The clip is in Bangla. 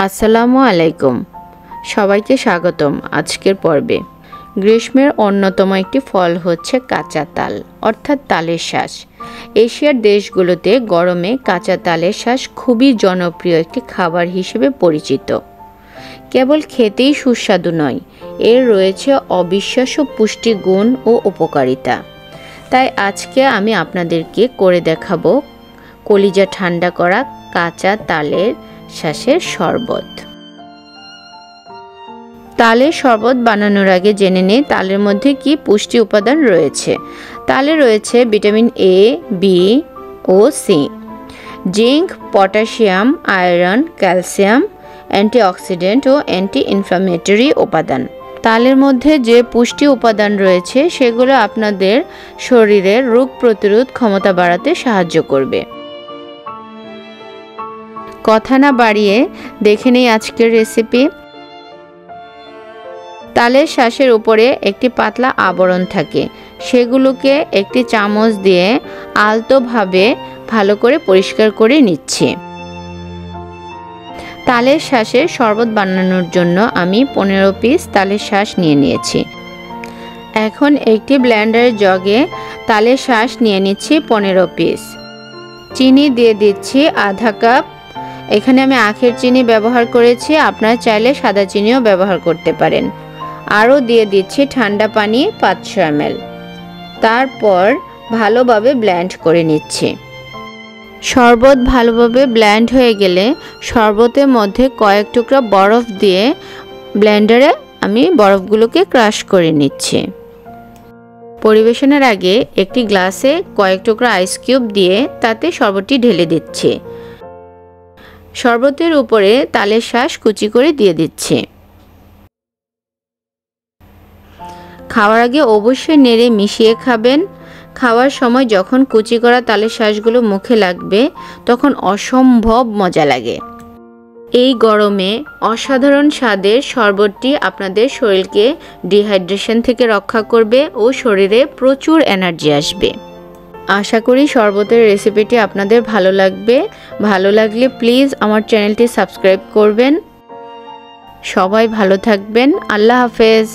আসসালামু আলাইকুম, সবাইকে স্বাগতম আজকের পর্বে। গ্রীষ্মের অন্যতম একটি ফল হচ্ছে কাঁচা তাল অর্থাৎ তালের শাঁস। এশিয়ার দেশগুলোতে গরমে কাঁচা তালের শাঁস খুবই জনপ্রিয় একটি খাবার হিসেবে পরিচিত। কেবল খেতেই সুস্বাদু নয়, এর রয়েছে অবিশ্বাস্য পুষ্টিগুণ ও উপকারিতা। তাই আজকে আমি আপনাদেরকে করে দেখাবো কলিজা ঠান্ডা করা কাঁচা তালের শাঁসের শরবত। তালের শরবত বানানোর আগে জেনে নেই তালের মধ্যে কি পুষ্টি উপাদান রয়েছে। তালে রয়েছে ভিটামিন এ, বি ও C, zinc, potassium, iron, calcium, antioxidant ও অ্যান্টি ইনফ্ল্যামেটরি উপাদান। তালের মধ্যে যে পুষ্টি উপাদান রয়েছে সেগুলো আপনাদের শরীরের রোগ প্রতিরোধ ক্ষমতা বাড়াতে সাহায্য করবে। কথা না বাড়িয়ে দেখে নেই আজকের রেসিপি। তালের শাঁসের উপরে একটি পাতলা আবরণ থাকে, সেগুলোকে একটি চামচ দিয়ে আলতোভাবে ভালো করে পরিষ্কার করে নিচ্ছি। তালের শাঁসের শরবত বানানোর জন্য আমি 15 পিস তালের শাঁস নিয়ে নিয়েছি। এখন একটি ব্লেন্ডারের জগে তালের শাঁস নিয়ে নিচ্ছি 15 পিস। চিনি দিয়ে দিচ্ছি আধা কাপ। এখানে আমি আখের চিনি ব্যবহার করেছি, আপনারা চাইলে সাদা চিনিও ব্যবহার করতে পারেন। আরও দিয়ে দিচ্ছি ঠান্ডা পানি 500 ml। তারপর ভালোভাবে ব্লেন্ড করে নিচ্ছি। শরবত ভালোভাবে ব্লেন্ড হয়ে গেলে শরবতের মধ্যে কয়েক টুকরা বরফ দিয়ে ব্লেন্ডারে আমি বরফগুলোকে ক্রাশ করে নিচ্ছি। পরিবেশনের আগে একটি গ্লাসে কয়েক টুকরা আইস কিউব দিয়ে তাতে শরবতটি ঢেলে দিচ্ছি। শরবতের উপরে তালের শাঁস কুচি করে দিয়ে দিচ্ছি। খাওয়ার আগে অবশ্যই নেড়ে মিশিয়ে খাবেন। খাওয়ার সময় যখন কুচি করা তালের শাঁসগুলো মুখে লাগবে তখন অসম্ভব মজা লাগে। এই গরমে অসাধারণ স্বাদের শরবতটি আপনাদের শরীরকে ডিহাইড্রেশন থেকে রক্ষা করবে ও শরীরে প্রচুর এনার্জি আসবে। আশা করি শরবতের রেসিপিটি আপনাদের ভালো লাগবে। ভালো লাগলে প্লিজ আমার চ্যানেলটি সাবস্ক্রাইব করবেন। সবাই ভালো থাকবেন। আল্লাহ হাফেজ।